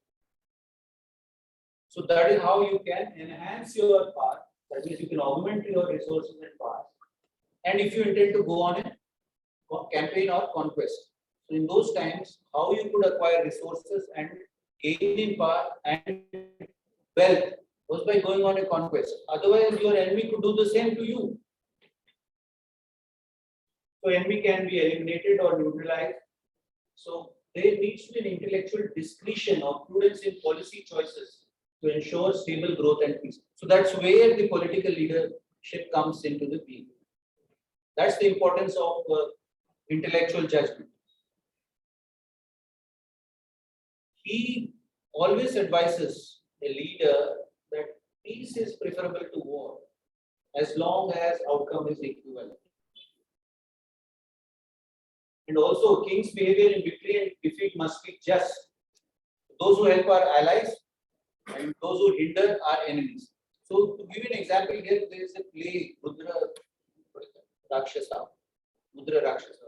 So that is how you can enhance your power. That means you can augment your resources and power. And if you intend to go on a campaign or conquest, so in those times, how you could acquire resources and gain in power and wealth was by going on a conquest. Otherwise, your enemy could do the same to you. So enemy can be eliminated or neutralized. So there needs to be an intellectual discretion or prudence in policy choices to ensure stable growth and peace. So that's where the political leadership comes into the being. That's the importance of intellectual judgment. He always advises a leader that peace is preferable to war as long as outcome is equivalent. And also, king's behavior in victory and defeat must be just. Those who help are allies and those who hinder are enemies. So, to give you an example here, there is a play, Mudra Rakshasa. Mudra Rakshasa.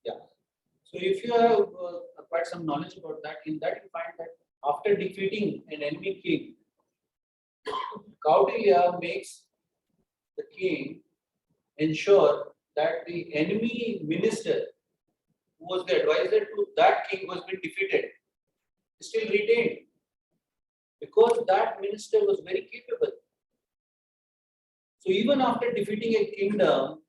Yeah. So, if you have acquired some knowledge about that, in that you find that after defeating an enemy king, Kautilya makes the king ensure that the enemy minister, who was the advisor to that king who has been defeated, is still retained, because that minister was very capable. So even after defeating a kingdom,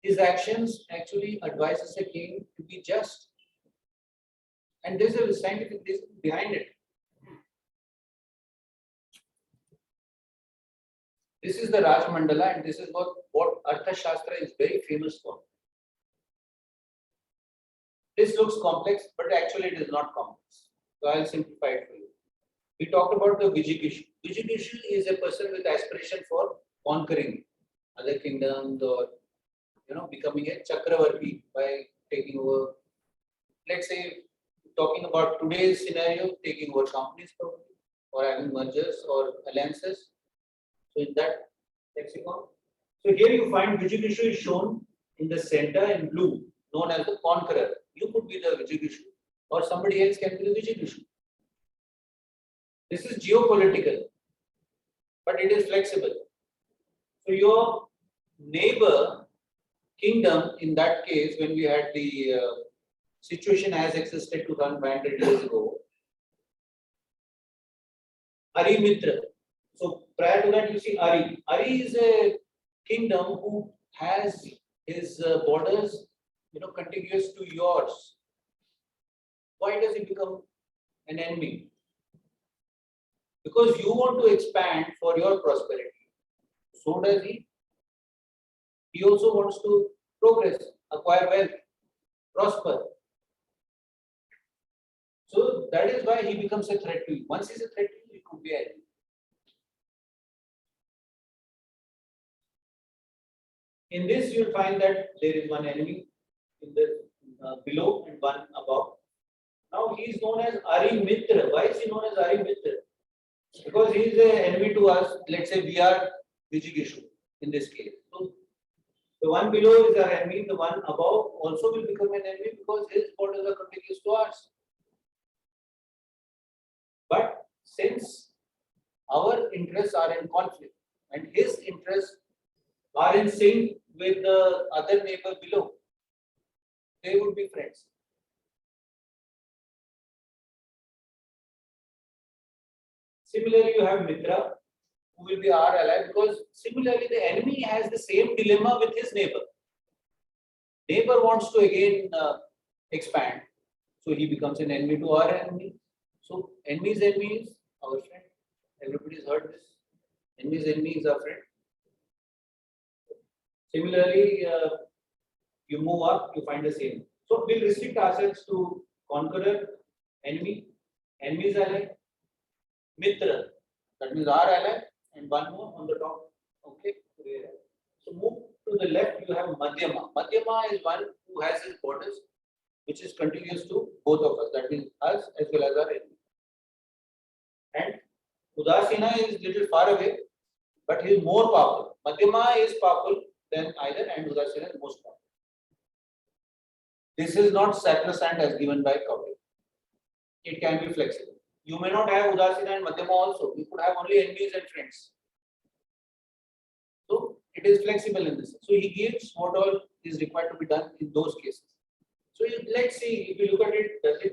his actions actually advises a king to be just. And there's a scientific reason behind it. This is the Raj Mandala, and this is what Arthashastra is very famous for. This looks complex, but actually it is not complex. So I'll simplify it for you. We talked about the Vijigishu. Vijigishu is a person with aspiration for conquering other kingdoms or becoming a Chakravarti by taking over. Let's say, talking about today's scenario, taking over companies probably, or having mergers or alliances. So in that lexicon. So here you find Vijigishu is shown in the center in blue, known as the conqueror. You could be the Vijigishu, or somebody else can be the Vijigishu. This is geopolitical, but it is flexible. So your neighbor kingdom, in that case, when we had the situation as existed 2500 years ago, Ari Mitra. So prior to that, you see Ari. Ari is a kingdom who has his borders, contiguous to yours. Why does he become an enemy? Because you want to expand for your prosperity. So does he. He also wants to progress, acquire wealth, prosper. So that is why he becomes a threat to you. Once he's a threat to you, he could be an enemy. In this, you will find that there is one enemy in the below and one above. Now he is known as Ari Mitra. Why is he known as Ari Mitra? Because he is an enemy to us. Let's say we are Vijigishu in this case. So the one below is our enemy. The one above also will become an enemy because his borders are contiguous to ours. But since our interests are in conflict and his interests are in sync with the other neighbor below, they would be friends. Similarly, you have Mitra, who will be our ally, because similarly the enemy has the same dilemma with his neighbor. Neighbor wants to again expand, so he becomes an enemy to our enemy. So enemy's enemy is our friend. Everybody's heard this. Enemy's enemy is our friend. Similarly, you move up, you find the same. So we'll restrict ourselves to conqueror, enemy, enemy's ally, Mitra, that means our ally, and one more on the top. Okay. So move to the left, you have Madhyama. Madhyama is one who has his borders, which is continuous to both of us, that means us as well as our enemy. And Udasina is little far away, but he is more powerful. Madhyama is powerful than either, and Udasina is most powerful. This is not sacrosanct as given by Kautilya. It can be flexible. You may not have Udasina and Madhyama also. You could have only enemies and friends. So it is flexible in this. So he gives what all is required to be done in those cases. So let's see, if you look at it, do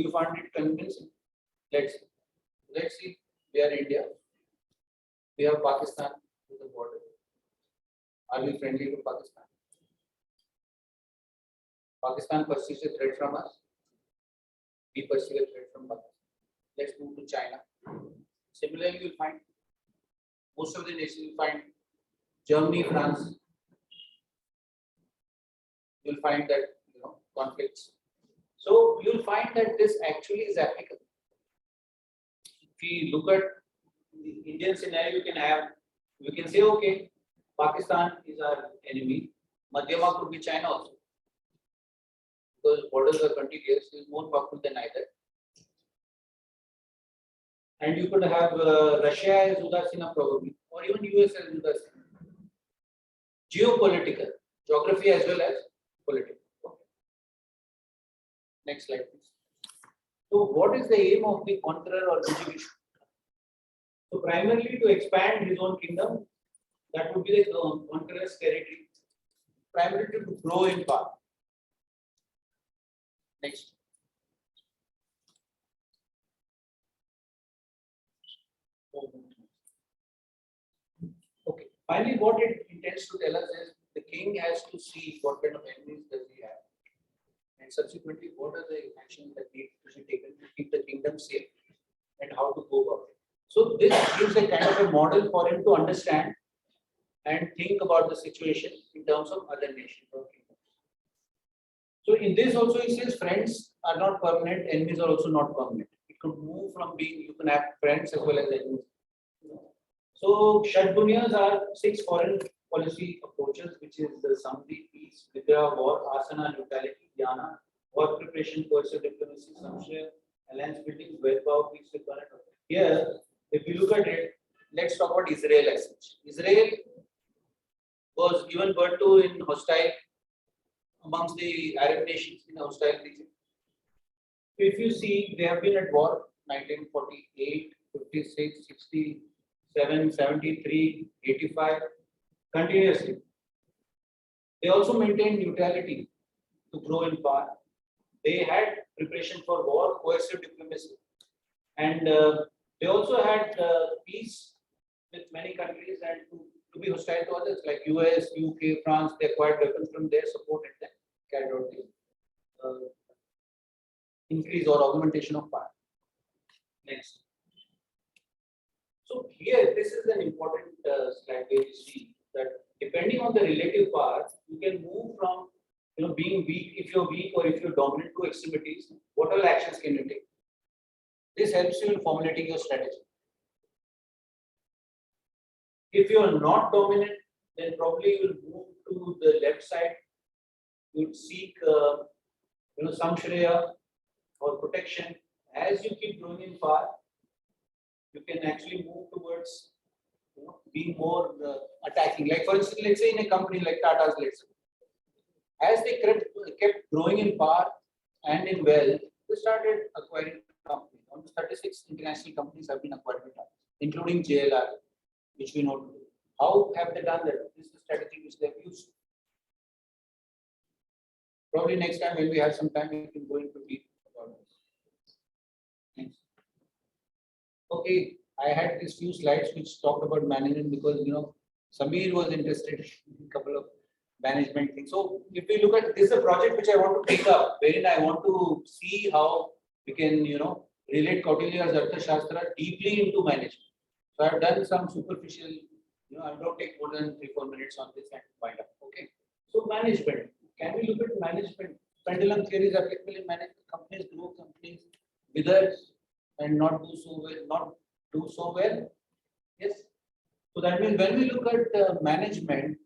you find it convincing? Let's see. We are India. We have Pakistan with the border. Are we friendly with Pakistan? Pakistan perceives a threat from us. We perceive a threat from Pakistan. Let's move to China. Similarly, you'll find most of the nations, you'll find Germany, France. You'll find that conflicts. So you'll find that this actually is applicable. If we look at the Indian scenario, we can say, okay, Pakistan is our enemy. Madhyama could be China also, because borders are contiguous, is more powerful than either. And you could have Russia as Udasina probably, or even US as Udasina. Geopolitical, geography as well as political. Okay. Next slide, please. So, what is the aim of the conqueror or Vijayishwa? So, primarily to expand his own kingdom, that would be the conqueror's territory, primarily to grow in power. Next. Okay. Finally, what it intends to tell us is the king has to see what kind of enemies does he have, and subsequently what are the actions that need to be taken to keep the kingdom safe, and how to go about it. So this gives a kind of a model for him to understand and think about the situation in terms of other nations or kingdoms. So in this also he says friends are not permanent, enemies are also not permanent. It could move from being, you can have friends as well as enemies. So Shadbunyas are 6 foreign policy approaches, which is the Samdhi, peace, Vidya, war, Asana, neutrality, Dhyana, war preparation, coercive diplomacy, Samshaya, alliance building, Vedbhav, peace with one another. Here, if you look at it, let's talk about Israel as such. Israel was given birth to in hostile amongst the Arab nations in a hostile region. So if you see, they have been at war 1948, 56, 67, 73, 85, continuously. They also maintained neutrality to grow in power. They had preparation for war, coercive diplomacy, and they also had peace with many countries and to be hostile to others like US, UK, France. They acquired weapons from their support and then carried out the increase or augmentation of power. Next. So here, this is an important slide where you see that depending on the relative power, you can move from being weak if you're weak or if you're dominant to extremities. What all actions can you take? This helps you in formulating your strategy. If you are not dominant, then probably you will move to the left side. You would seek some shreya or protection. As you keep growing in power, you can actually move towards being more attacking. Like for instance, let's say in a company like Tata's, let's say, as they kept growing in power and in wealth, they started acquiring companies. Almost 36 international companies have been acquired by Tata. including JLR, which we know to do. How have they done that? This is the strategy which they have used. Probably next time when we have some time, we can go into deep about this. Thanks. Okay, I had these few slides which talked about management because Samir was interested in a couple of management things. So if we look at this is a project which I want to take up, wherein I want to see how we can relate Kautilya's Arthashastra deeply into management. So I've done some superficial, I don't take more than 3-4 minutes on this and wind up. Okay. So management. Can we look at management? Pendulum theory is applicable in management. Companies grow, companies wither and not do so well. Yes. So that means when we look at management,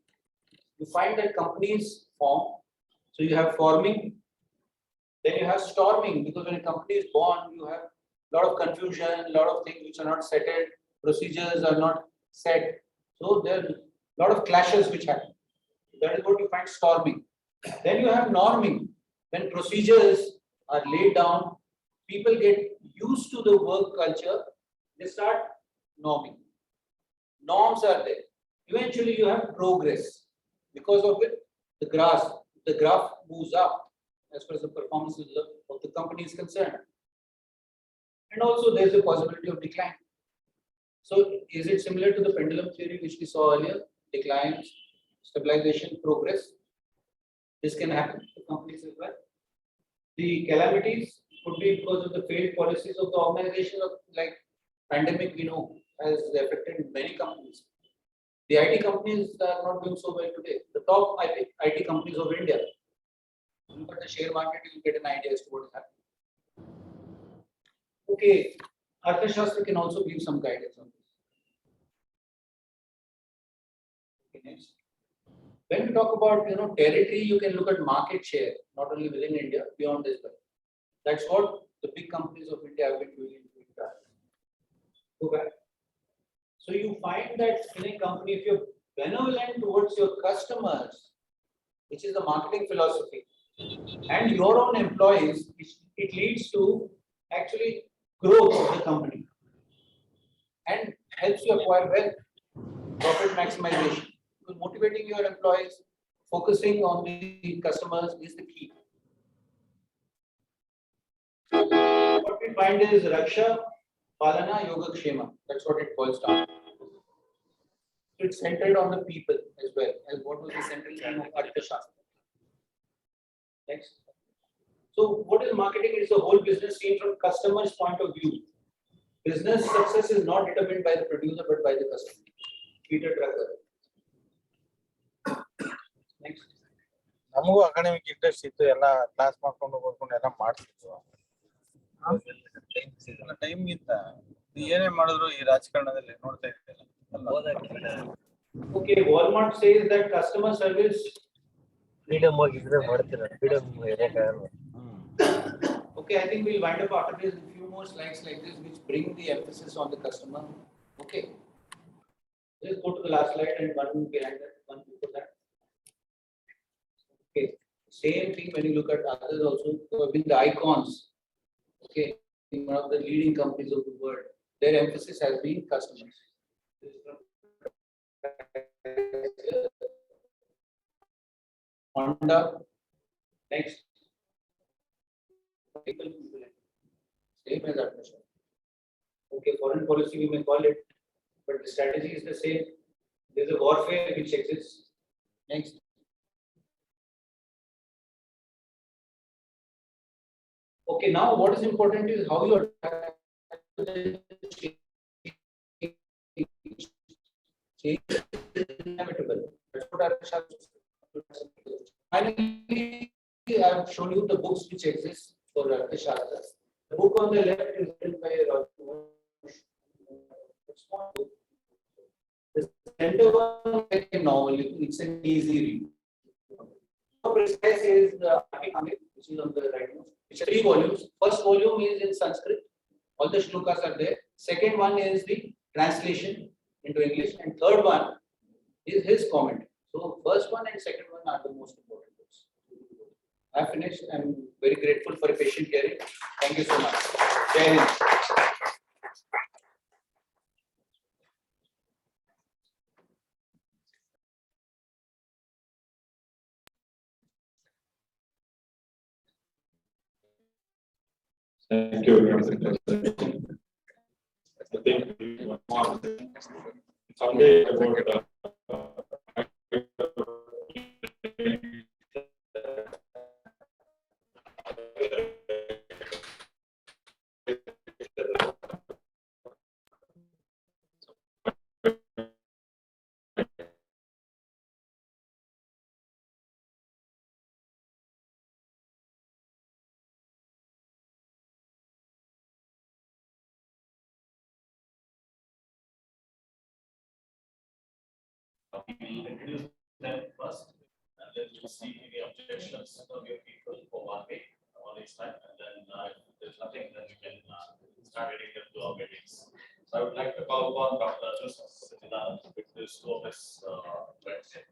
you find that companies form. So you have forming, then you have storming, because when a company is born, you have a lot of confusion, a lot of things which are not settled, procedures are not set. So there are a lot of clashes which happen. That is what you find storming. Then you have norming. When procedures are laid down, people get used to the work culture, they start norming. Norms are there. Eventually you have progress. Because of it, the graph moves up as far as the performance of the company is concerned. And also there's a possibility of decline. So is it similar to the pendulum theory which we saw earlier? Declines, stabilization, progress. This can happen to companies as well. The calamities could be because of the failed policies of the organization, like pandemic, has affected many companies. The IT companies are not doing so well today. The top IT companies of India. Look at the share market, you will get an idea as to what is happening. Okay, Arthashastra can also give some guidance on this. Okay, next. When we talk about territory, you can look at market share, not only within India, beyond as well. That's what the big companies of India have been doing. Go back. So you find that in a company, if you're benevolent towards your customers, which is the marketing philosophy, and your own employees, it leads to actually growth of the company and helps you acquire wealth, profit maximization. So motivating your employees, focusing on the customers is the key. What we find is Raksha, Palana, Yoga, Kshema. That's what it boils down. It's centered on the people as well as what was the central theme of Arthashastra. Next. So what is marketing? It's the whole business seen from customer's point of view. Business success is not determined by the producer but by the customer. Peter Drucker. Next.
ನಮಗೂ academic interest ಇತ್ತು, ಎಲ್ಲ class ಮಾಡ್ಕೊಂಡು ಹೋಗ್ಕೊಂಡು ಎಲ್ಲ ಮಾಡ್ತಿದ್ವು. ಟೈಮ್ಗಿಂತ ಏನೇ ಮಾಡಿದ್ರು ಈ ರಾಜಕಾರಣದಲ್ಲಿ ನೋಡ್ತಾ ಇರ್ತೀರ.
Okay, Walmart says that customer service.
Freedom ಆಗಿದ್ರೆ ಮಾಡ್ತೀರಾ, freedom ಇರಕ್ಕಾಗಲ್ಲ.
Okay, I think we'll wind up after this. A few more slides like this which bring the emphasis on the customer. Okay. Let's go to the last slide and one behind that, one before that. Okay. Same thing when you look at others also who have been the icons. Okay. One of the leading companies of the world. Their emphasis has been customers. Honda. Next. Same as Arthashastra. Okay, foreign policy we may call it, but the strategy is the same. There is a warfare which exists. Next. Okay, now what is important is how you are inevitable. That's what Arthashastra. Finally, I have shown you the books which exist for Arthashastra. The book on the left is written by the center one is like a novel. It's an easy read. So precise is the which is on the right one. It's 3 volumes. First volume is in Sanskrit. All the shlokas are there. Second one is the translation into English, and third one is his comment. So first one and second one are the most important books. I have finished. I am very grateful for a patient hearing. Thank you so much. Jai Hind.
Thank you very much. I think one more someday about
we'll introduce them first, and then we'll see any objections from your people for 1 week, one each time, and then if there's nothing, then we can start getting them to our meetings. So I would like to call upon Dr. Arthashastra to introduce two of his Wednesday.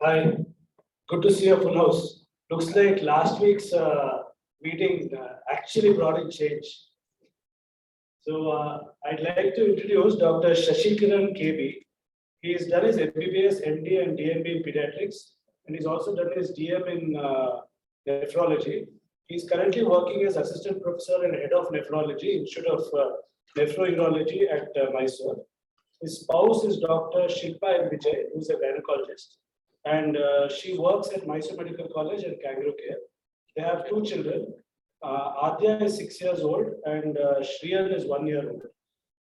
Hi, good to see a full house. Looks like last week's meeting actually brought in change. So I'd like to introduce Dr. Shashikiran KB. He's done his MBBS, MD and DMB in pediatrics, and he's also done his DM in nephrology. He's currently working as assistant professor and head of nephrology, Institute of Nephrourology at Mysuru. His spouse is Dr. Shilpa M. Vijay, who's a gynecologist, and she works at Mysuru Medical College and Kangaroo Care. They have two children. Adya is 6 years old and Shriyan is 1 year old.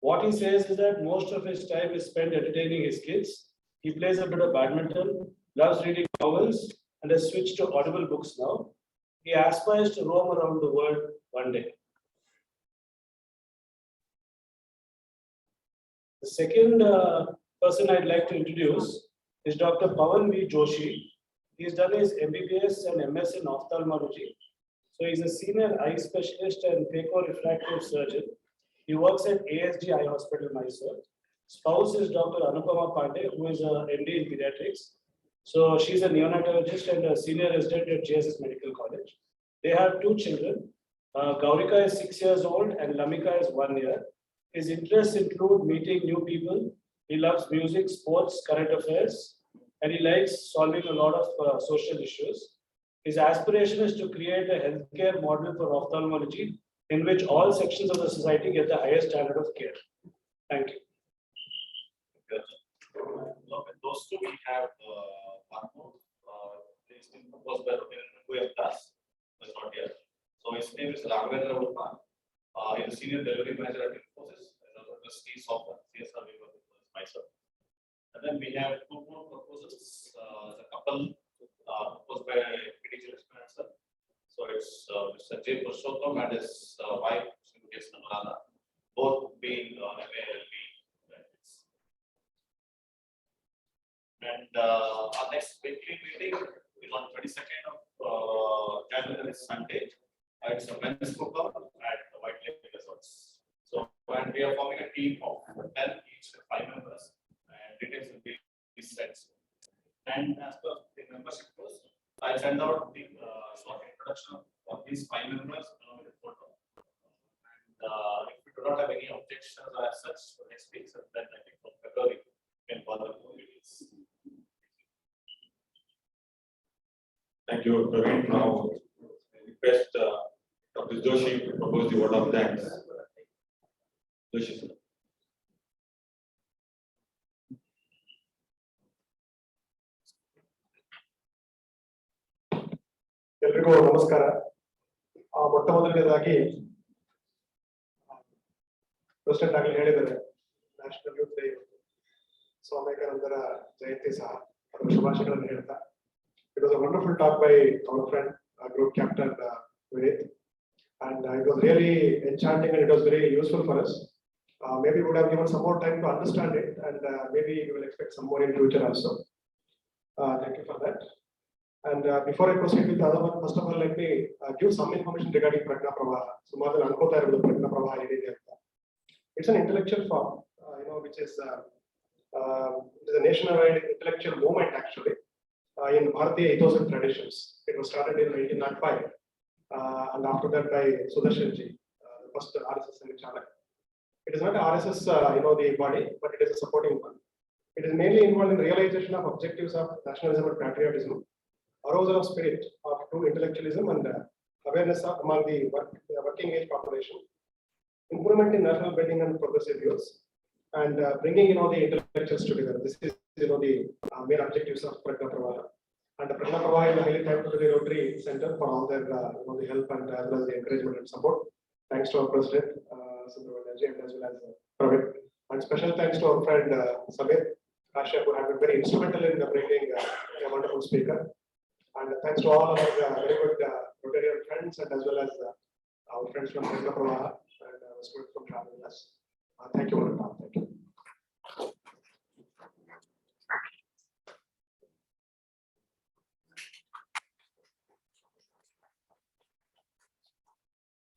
What he says is that most of his time is spent entertaining his kids. He plays a bit of badminton, loves reading novels, and has switched to audible books now. He aspires to roam around the world one day. The second person I'd like to introduce is Dr. Pawan V. Joshi. He's done his MBBS and MS in ophthalmology. So he's a senior eye specialist and phaco-refractive surgeon. He works at ASD Eye Hospital, Mysuru. Spouse is Dr. Anupama Pandey, who is a MD in pediatrics. So she's a neonatologist and a senior resident at JSS Medical College. They have two children. Gaurika is 6 years old and Lamika is 1 year. His interests include meeting new people. He loves music, sports, current affairs, and he likes solving a lot of social issues. His aspiration is to create a healthcare model for ophthalmology in which all sections of the society get the highest standard of care. Thank you.
Look at those two. We have one more. This is proposed by Vinay Vittal, but not here. So his name is Raghavendra Ulpan. He's a senior delivery manager at Infosys, and also trustees of CSR myself. And then we have two more proposals. The couple proposed by PDG Expenser. So it's Mr. J. Purushottam and his wife, Srimati Namarana, both being MALB. And our next weekly meeting is on 22nd of January, Sunday. It's a men's cookout at the White Lake Resorts. So, and we are forming a team of 10 each, 5 members, and details will be sent. And as per the membership post, I send out the short introduction of these 5 members along with the photo. And if we do not have any objections or as such for next week, so then I think from February we can further release.
Thank you, Praveen. Now, I request Dr. Joshi to propose the word of thanks. Joshi, sir.
ಎಲ್ರಿಗೂ ನಮಸ್ಕಾರ. ಮೊಟ್ಟಮೊದಲನೇದಾಗಿ president ಆಗಲಿ ಹೇಳಿದ್ದಾರೆ, national youth day ಸ್ವಾಮಿಕರಂದರ ಜಯಂತಿ ಸಹ ಅದರ ಶುಭಾಶಯಗಳನ್ನು ಹೇಳ್ತಾ, it was a wonderful talk by our friend group captain Vinay, and it was really enchanting and it was very useful for us. Maybe we would have given some more time to understand it, and maybe we will expect some more in future also. Thank you for that. And before I proceed with the other one, first of all, let me give some information regarding Pravaha. So, more than Ankota, Pravaha, it's an intellectual form, which is a nationwide intellectual movement actually in Bharatiya ethos and traditions. It was started in 1905, and after that by Sudarshanji, the first RSS in China. It is not RSS, the body, but it is a supporting one. It is mainly involved in realization of objectives of nationalism and patriotism, arousal of spirit of true intellectualism and awareness of among the working age population, improvement in national building and progressive views, and bringing the intellectuals together. This is the main objectives of Pravaha. And the Pravaha is highly thankful to the Rotary Center for all their the help and as well as the encouragement and support. Thanks to our president, and as well as Praveen. And special thanks to our friend Samir Kashyap, who have been very instrumental in bringing a wonderful speaker. And thanks to all our very good Rotarian friends and as well as our friends from Pravaha and from traveling with us. Thank you, Manoj. Thank you.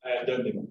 I adjourn the meeting.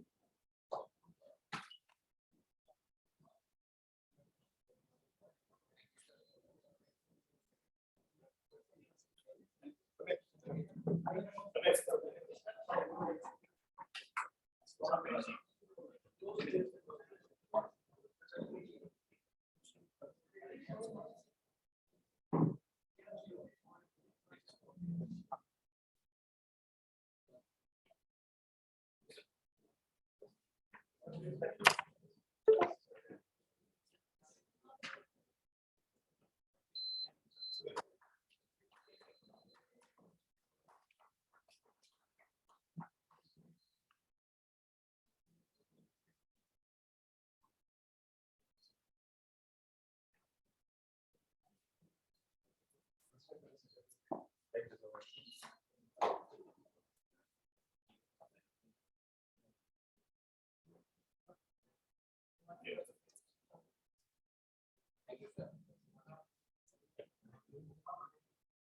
Thank you, sir.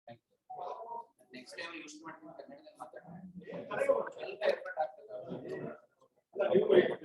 Thank you. Next time you should not be connected.